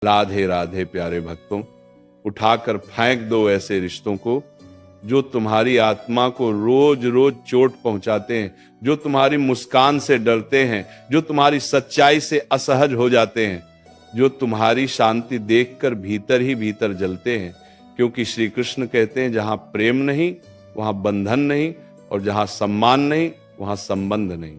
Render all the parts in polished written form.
राधे राधे प्यारे भक्तों, उठाकर फेंक दो ऐसे रिश्तों को जो तुम्हारी आत्मा को रोज रोज चोट पहुंचाते हैं, जो तुम्हारी मुस्कान से डरते हैं, जो तुम्हारी सच्चाई से असहज हो जाते हैं, जो तुम्हारी शांति देखकर भीतर ही भीतर जलते हैं। क्योंकि श्री कृष्ण कहते हैं जहां प्रेम नहीं वहां बंधन नहीं, और जहां सम्मान नहीं वहां संबंध नहीं।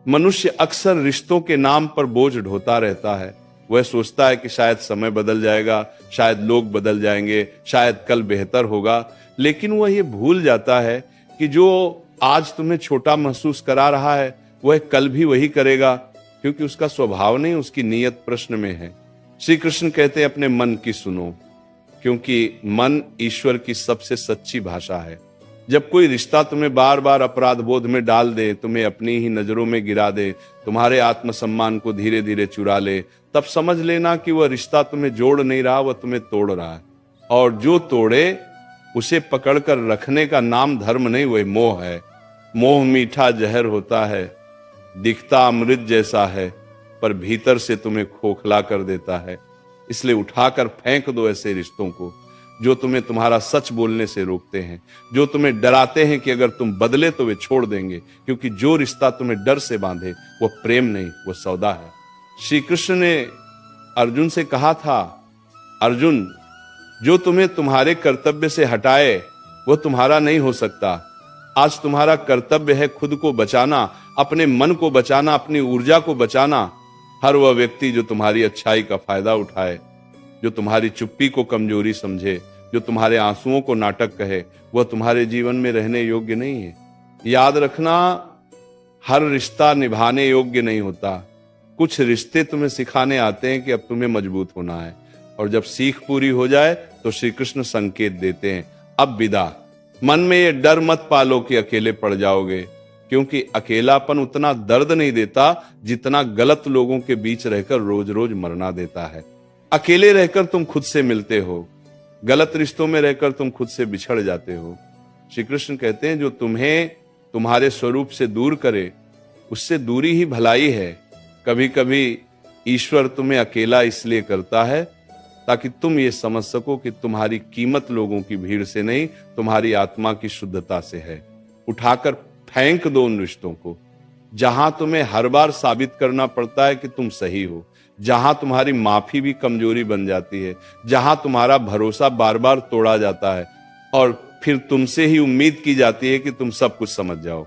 मनुष्य अक्सर रिश्तों के नाम पर बोझ ढोता रहता है। वह सोचता है कि शायद समय बदल जाएगा, शायद लोग बदल जाएंगे, शायद कल बेहतर होगा, लेकिन वह ये भूल जाता है कि जो आज तुम्हें छोटा महसूस करा रहा है वह कल भी वही करेगा, क्योंकि उसका स्वभाव नहीं, उसकी नीयत प्रश्न में है। श्री कृष्ण कहते हैं अपने मन की सुनो, क्योंकि मन ईश्वर की सबसे सच्ची भाषा है। जब कोई रिश्ता तुम्हें बार बार अपराध बोध में डाल दे, तुम्हें अपनी ही नजरों में गिरा दे, तुम्हारे आत्मसम्मान को धीरे धीरे चुरा ले, तब समझ लेना कि वह रिश्ता तुम्हें जोड़ नहीं रहा, वह तुम्हें तोड़ रहा है। और जो तोड़े उसे पकड़कर रखने का नाम धर्म नहीं, वह मोह है। मोह मीठा जहर होता है, दिखता अमृत जैसा है, पर भीतर से तुम्हें खोखला कर देता है। इसलिए उठाकर फेंक दो ऐसे रिश्तों को जो तुम्हें तुम्हारा सच बोलने से रोकते हैं, जो तुम्हें डराते हैं कि अगर तुम बदले तो वे छोड़ देंगे। क्योंकि जो रिश्ता तुम्हें डर से बांधे वो प्रेम नहीं, वो सौदा है। श्री कृष्ण ने अर्जुन से कहा था, अर्जुन जो तुम्हें तुम्हारे कर्तव्य से हटाए वो तुम्हारा नहीं हो सकता। आज तुम्हारा कर्तव्य है खुद को बचाना, अपने मन को बचाना, अपनी ऊर्जा को बचाना। हर वह व्यक्ति जो तुम्हारी अच्छाई का फायदा उठाए, जो तुम्हारी चुप्पी को कमजोरी समझे, जो तुम्हारे आंसुओं को नाटक कहे, वह तुम्हारे जीवन में रहने योग्य नहीं है। याद रखना, हर रिश्ता निभाने योग्य नहीं होता। कुछ रिश्ते तुम्हें सिखाने आते हैं कि अब तुम्हें मजबूत होना है, और जब सीख पूरी हो जाए तो श्री कृष्ण संकेत देते हैं, अब विदा। मन में ये डर मत पालो कि अकेले पड़ जाओगे, क्योंकि अकेलापन उतना दर्द नहीं देता जितना गलत लोगों के बीच रहकर रोज रोज मरना देता है। अकेले रहकर तुम खुद से मिलते हो, गलत रिश्तों में रहकर तुम खुद से बिछड़ जाते हो। श्री कृष्ण कहते हैं जो तुम्हें तुम्हारे स्वरूप से दूर करे उससे दूरी ही भलाई है। कभी कभी ईश्वर तुम्हें अकेला इसलिए करता है ताकि तुम ये समझ सको कि तुम्हारी कीमत लोगों की भीड़ से नहीं, तुम्हारी आत्मा की शुद्धता से है। उठाकर फेंक दो उन रिश्तों को जहां तुम्हें हर बार साबित करना पड़ता है कि तुम सही हो, जहां तुम्हारी माफी भी कमजोरी बन जाती है, जहां तुम्हारा भरोसा बार बार तोड़ा जाता है और फिर तुमसे ही उम्मीद की जाती है कि तुम सब कुछ समझ जाओ।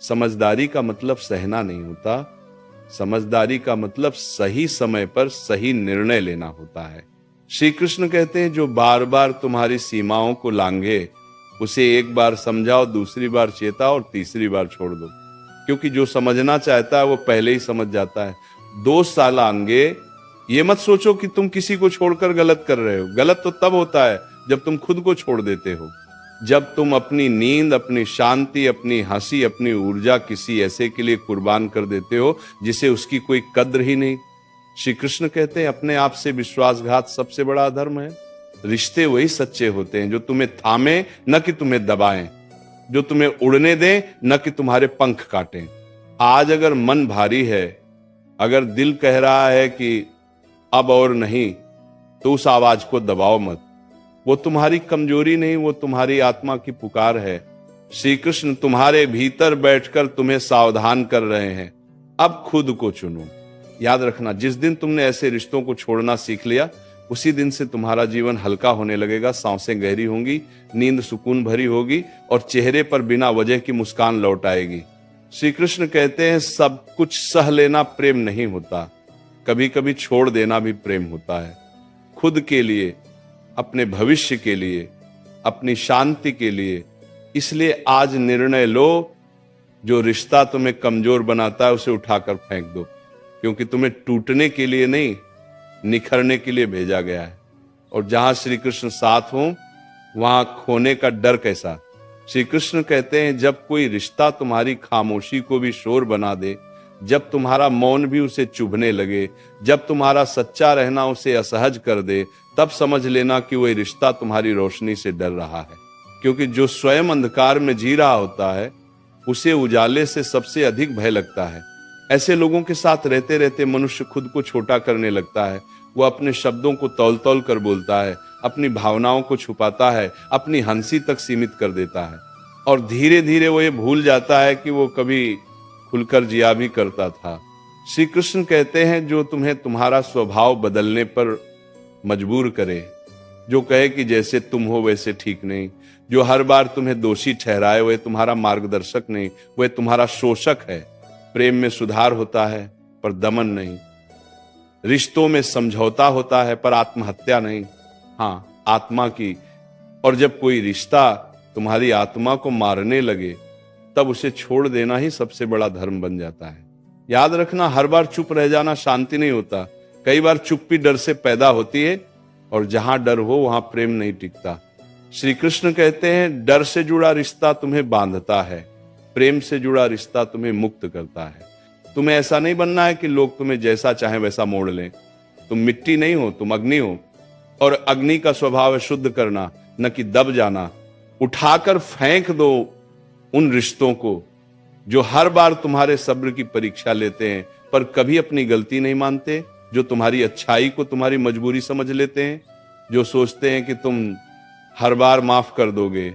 समझदारी का मतलब सहना नहीं होता, समझदारी का मतलब सही समय पर सही निर्णय लेना होता है। श्री कृष्ण कहते हैं जो बार बार तुम्हारी सीमाओं को लांघे उसे एक बार समझाओ, दूसरी बार चेताओ और तीसरी बार छोड़ दो, क्योंकि जो समझना चाहता है वो पहले ही समझ जाता है। 2 साल आएंगे, ये मत सोचो कि तुम किसी को छोड़कर गलत कर रहे हो। गलत तो तब होता है जब तुम खुद को छोड़ देते हो, जब तुम अपनी नींद, अपनी शांति, अपनी हंसी, अपनी ऊर्जा किसी ऐसे के लिए कुर्बान कर देते हो जिसे उसकी कोई कद्र ही नहीं। श्री कृष्ण कहते हैं अपने आप से विश्वासघात सबसे बड़ा अधर्म है। रिश्ते वही सच्चे होते हैं जो तुम्हें थामे न कि तुम्हें दबाएं, जो तुम्हें उड़ने दें न कि तुम्हारे पंख काटें। आज अगर मन भारी है, अगर दिल कह रहा है कि अब और नहीं, तो उस आवाज को दबाओ मत। वो तुम्हारी कमजोरी नहीं, वो तुम्हारी आत्मा की पुकार है। श्री कृष्ण तुम्हारे भीतर बैठकर तुम्हें सावधान कर रहे हैं, अब खुद को चुनो। याद रखना, जिस दिन तुमने ऐसे रिश्तों को छोड़ना सीख लिया उसी दिन से तुम्हारा जीवन हल्का होने लगेगा, सांसें गहरी होंगी, नींद सुकून भरी होगी और चेहरे पर बिना वजह की मुस्कान लौट आएगी। श्री कृष्ण कहते हैं सब कुछ सह लेना प्रेम नहीं होता, कभी कभी छोड़ देना भी प्रेम होता है। खुद के लिए, अपने भविष्य के लिए, अपनी शांति के लिए। इसलिए आज निर्णय लो, जो रिश्ता तुम्हें कमजोर बनाता है उसे उठाकर फेंक दो, क्योंकि तुम्हें टूटने के लिए नहीं, निखरने के लिए भेजा गया है। और जहां श्री कृष्ण साथ हो वहां खोने का डर कैसा। श्री कृष्ण कहते हैं जब कोई रिश्ता तुम्हारी खामोशी को भी शोर बना दे, जब तुम्हारा मौन भी उसे चुभने लगे, जब तुम्हारा सच्चा रहना उसे असहज कर दे, तब समझ लेना कि वह रिश्ता तुम्हारी रोशनी से डर रहा है। क्योंकि जो स्वयं अंधकार में जी रहा होता है उसे उजाले से सबसे अधिक भय लगता है। ऐसे लोगों के साथ रहते रहते मनुष्य खुद को छोटा करने लगता है वो अपने शब्दों को तौल तौल कर बोलता है, अपनी भावनाओं को छुपाता है, अपनी हंसी तक सीमित कर देता है, और धीरे धीरे वो ये भूल जाता है कि वो कभी खुलकर जिया भी करता था। श्री कृष्ण कहते हैं, जो तुम्हें तुम्हारा स्वभाव बदलने पर मजबूर करे, जो कहे कि जैसे तुम हो वैसे ठीक नहीं, जो हर बार तुम्हें दोषी ठहराए, वह तुम्हारा मार्गदर्शक नहीं, वह तुम्हारा शोषक है। प्रेम में सुधार होता है पर दमन नहीं, रिश्तों में समझौता होता है पर आत्महत्या नहीं, हाँ आत्मा की। और जब कोई रिश्ता तुम्हारी आत्मा को मारने लगे, तब उसे छोड़ देना ही सबसे बड़ा धर्म बन जाता है। याद रखना, हर बार चुप रह जाना शांति नहीं होता। कई बार चुप्पी डर से पैदा होती है, और जहां डर हो वहां प्रेम नहीं टिकता। श्री कृष्ण कहते हैं, डर से जुड़ा रिश्ता तुम्हें बांधता है, प्रेम से जुड़ा रिश्ता तुम्हें मुक्त करता है। तुम्हें ऐसा नहीं बनना है कि लोग तुम्हें जैसा चाहे वैसा मोड़ लें। तुम मिट्टी नहीं हो, तुम अग्नि हो, और अग्नि का स्वभाव है शुद्ध करना, न कि दब जाना। उठाकर फेंक दो उन रिश्तों को जो हर बार तुम्हारे सब्र की परीक्षा लेते हैं पर कभी अपनी गलती नहीं मानते, जो तुम्हारी अच्छाई को तुम्हारी मजबूरी समझ लेते हैं, जो सोचते हैं कि तुम हर बार माफ कर दोगे,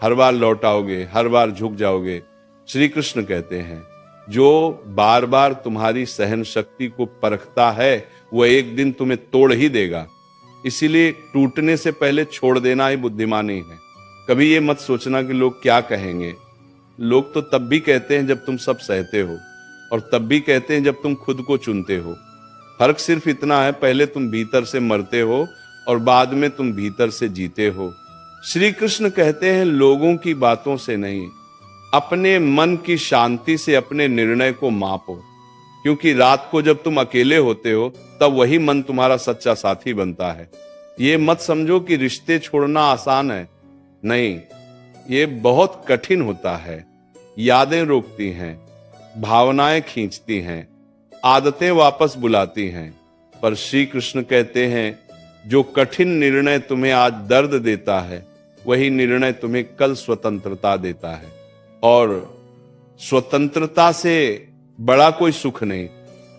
हर बार लौटाओगे, हर बार झुक जाओगे। श्री कृष्ण कहते हैं, जो बार बार तुम्हारी सहन शक्ति को परखता है, वह एक दिन तुम्हें तोड़ ही देगा। इसीलिए टूटने से पहले छोड़ देना ही बुद्धिमानी है। कभी ये मत सोचना कि लोग क्या कहेंगे। लोग तो तब भी कहते हैं जब तुम सब सहते हो, और तब भी कहते हैं जब तुम खुद को चुनते हो। फर्क सिर्फ इतना है, पहले तुम भीतर से मरते हो और बाद में तुम भीतर से जीते हो। श्री कृष्ण कहते हैं, लोगों की बातों से नहीं, अपने मन की शांति से अपने निर्णय को मापो। क्योंकि रात को जब तुम अकेले होते हो, तब वही मन तुम्हारा सच्चा साथी बनता है। ये मत समझो कि रिश्ते छोड़ना आसान है, नहीं, ये बहुत कठिन होता है। यादें रोकती हैं, भावनाएं खींचती हैं, आदतें वापस बुलाती हैं। पर श्री कृष्ण कहते हैं, जो कठिन निर्णय तुम्हें आज दर्द देता है, वही निर्णय तुम्हें कल स्वतंत्रता देता है। और स्वतंत्रता से बड़ा कोई सुख नहीं,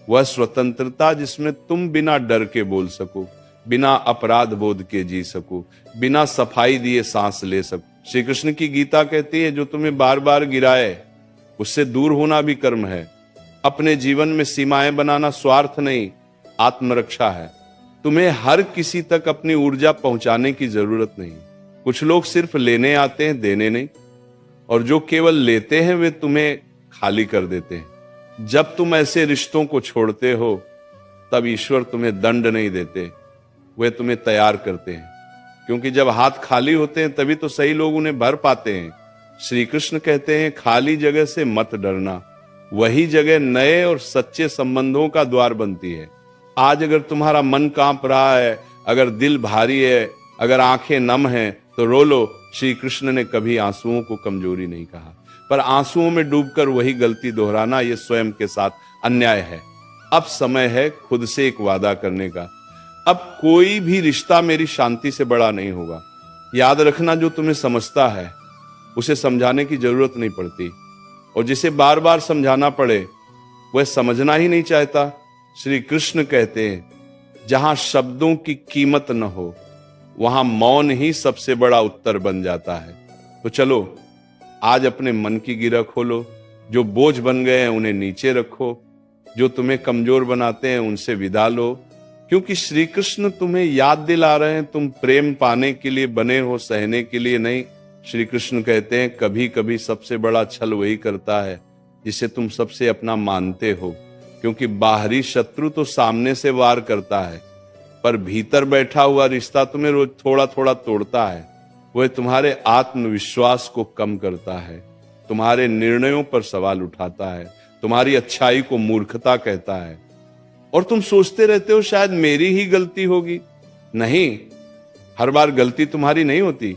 वह स्वतंत्रता जिसमें तुम बिना डर के बोल सको, बिना अपराध बोध के जी सको, बिना सफाई दिए सांस ले सको। श्री कृष्ण की गीता कहती है, जो तुम्हें बार बार गिराए उससे दूर होना भी कर्म है। अपने जीवन में सीमाएं बनाना स्वार्थ नहीं, आत्मरक्षा है। तुम्हें हर किसी तक अपनी ऊर्जा पहुंचाने की जरूरत नहीं। कुछ लोग सिर्फ लेने आते हैं, देने नहीं, और जो केवल लेते हैं वे तुम्हें खाली कर देते हैं। जब तुम ऐसे रिश्तों को छोड़ते हो, तब ईश्वर तुम्हें दंड नहीं देते, वे तुम्हें तैयार करते हैं। क्योंकि जब हाथ खाली होते हैं तभी तो सही लोग उन्हें भर पाते हैं। श्री कृष्ण कहते हैं, खाली जगह से मत डरना, वही जगह नए और सच्चे संबंधों का द्वार बनती है। आज अगर तुम्हारा मन कांप रहा है, अगर दिल भारी है, अगर आंखें नम हैं, तो रो लो। श्री कृष्ण ने कभी आंसुओं को कमजोरी नहीं कहा, पर आंसुओं में डूबकर वही गलती दोहराना, यह स्वयं के साथ अन्याय है। अब समय है खुद से एक वादा करने का, अब कोई भी रिश्ता मेरी शांति से बड़ा नहीं होगा। याद रखना, जो तुम्हें समझता है उसे समझाने की जरूरत नहीं पड़ती, और जिसे बार बार समझाना पड़े वह समझना ही नहीं चाहता। श्री कृष्ण कहते हैं, जहां शब्दों की कीमत न हो, वहां मौन ही सबसे बड़ा उत्तर बन जाता है। तो चलो आज अपने मन की गिरह खोलो, जो बोझ बन गए हैं उन्हें नीचे रखो, जो तुम्हें कमजोर बनाते हैं उनसे विदा लो। क्योंकि श्री कृष्ण तुम्हें याद दिला रहे हैं, तुम प्रेम पाने के लिए बने हो, सहने के लिए नहीं। श्री कृष्ण कहते हैं, कभी कभी सबसे बड़ा छल वही करता है जिसे तुम सबसे अपना मानते हो। क्योंकि बाहरी शत्रु तो सामने से वार करता है, पर भीतर बैठा हुआ रिश्ता तुम्हें रोज थोड़ा थोड़ा तोड़ता है। वह तुम्हारे आत्मविश्वास को कम करता है, तुम्हारे निर्णयों पर सवाल उठाता है, तुम्हारी अच्छाई को मूर्खता कहता है, और तुम सोचते रहते हो शायद मेरी ही गलती होगी। नहीं, हर बार गलती तुम्हारी नहीं होती।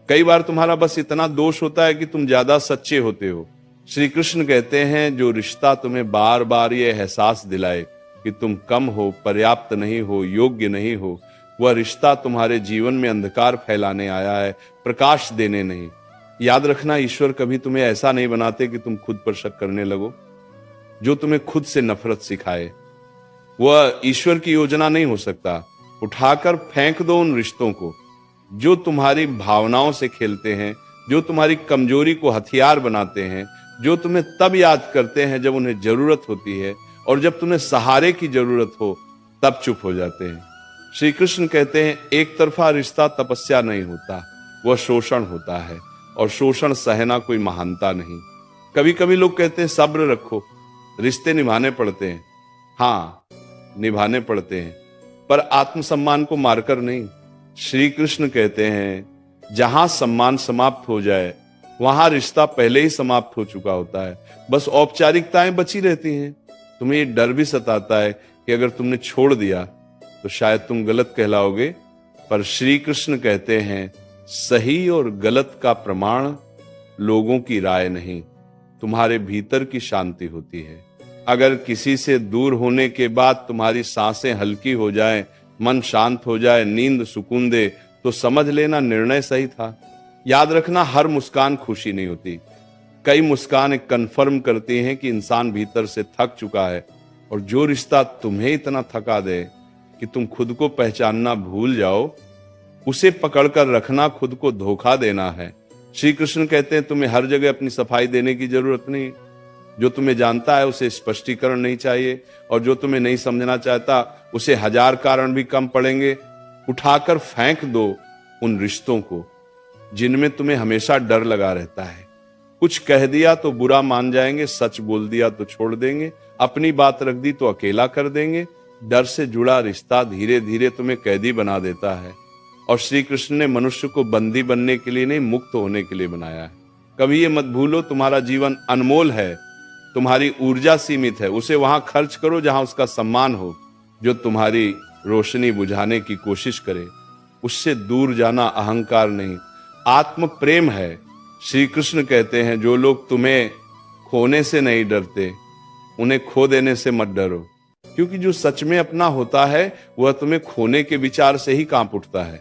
कई बार तुम्हारा बस इतना दोष होता है कि तुम ज्यादा सच्चे होते हो। श्री कृष्ण कहते हैं, जो रिश्ता तुम्हें बार बार ये एहसास दिलाए कि तुम कम हो, पर्याप्त नहीं हो, योग्य नहीं हो, वह रिश्ता तुम्हारे जीवन में अंधकार फैलाने आया है, प्रकाश देने नहीं। याद रखना, ईश्वर कभी तुम्हें ऐसा नहीं बनाते कि तुम खुद पर शक करने लगो, जो तुम्हें खुद से नफरत सिखाए। वह ईश्वर की योजना नहीं हो सकता। उठाकर फेंक दो उन रिश्तों को जो तुम्हारी भावनाओं से खेलते हैं, जो तुम्हारी कमजोरी को हथियार बनाते हैं, जो तुम्हें तब याद करते हैं जब उन्हें जरूरत होती है, और जब तुम्हें सहारे की जरूरत हो तब चुप हो जाते हैं। श्री कृष्ण कहते हैं एक तरफा रिश्ता तपस्या नहीं होता, वह शोषण होता है, और शोषण सहना कोई महानता नहीं। कभी कभी लोग कहते हैं सब्र रखो, रिश्ते निभाने पड़ते हैं। हाँ, निभाने पड़ते हैं, पर आत्मसम्मान को मारकर नहीं। श्री कृष्ण कहते हैं जहां सम्मान समाप्त हो जाए वहां रिश्ता पहले ही समाप्त हो चुका होता है, बस औपचारिकताएं बची रहती हैं। तुम्हें ये डर भी सताता है कि अगर तुमने छोड़ दिया तो शायद तुम गलत कहलाओगे, पर श्री कृष्ण कहते हैं सही और गलत का प्रमाण लोगों की राय नहीं, तुम्हारे भीतर की शांति होती है। अगर किसी से दूर होने के बाद तुम्हारी सांसें हल्की हो जाएं, मन शांत हो जाए, नींद सुकून दे, तो समझ लेना निर्णय सही था। याद रखना हर मुस्कान खुशी नहीं होती। कई मुस्कान कन्फर्म करती हैं कि इंसान भीतर से थक चुका है, और जो रिश्ता तुम्हें इतना थका दे कि तुम खुद को पहचानना भूल जाओ, उसे पकड़कर रखना खुद को धोखा देना है। श्री कृष्ण कहते हैं तुम्हें हर जगह अपनी सफाई देने की जरूरत नहीं। जो तुम्हें जानता है उसे स्पष्टीकरण नहीं चाहिए, और जो तुम्हें नहीं समझना चाहता उसे 1000 कारण भी कम पड़ेंगे। उठाकर फेंक दो उन रिश्तों को जिनमें तुम्हें हमेशा डर लगा रहता है। कुछ कह दिया तो बुरा मान जाएंगे, सच बोल दिया तो छोड़ देंगे, अपनी बात रख दी तो अकेला कर देंगे। डर से जुड़ा रिश्ता धीरे धीरे तुम्हें कैदी बना देता है, और श्री कृष्ण ने मनुष्य को बंदी बनने के लिए नहीं, मुक्त होने के लिए बनाया है। कभी ये मत भूलो तुम्हारा जीवन अनमोल है, तुम्हारी ऊर्जा सीमित है, उसे वहां खर्च करो जहां उसका सम्मान हो। जो तुम्हारी रोशनी बुझाने की कोशिश करे उससे दूर जाना अहंकार नहीं, आत्म प्रेम है। श्री कृष्ण कहते हैं जो लोग तुम्हें खोने से नहीं डरते, उन्हें खो देने से मत डरो, क्योंकि जो सच में अपना होता है वह तुम्हें खोने के विचार से ही कांप उठता है।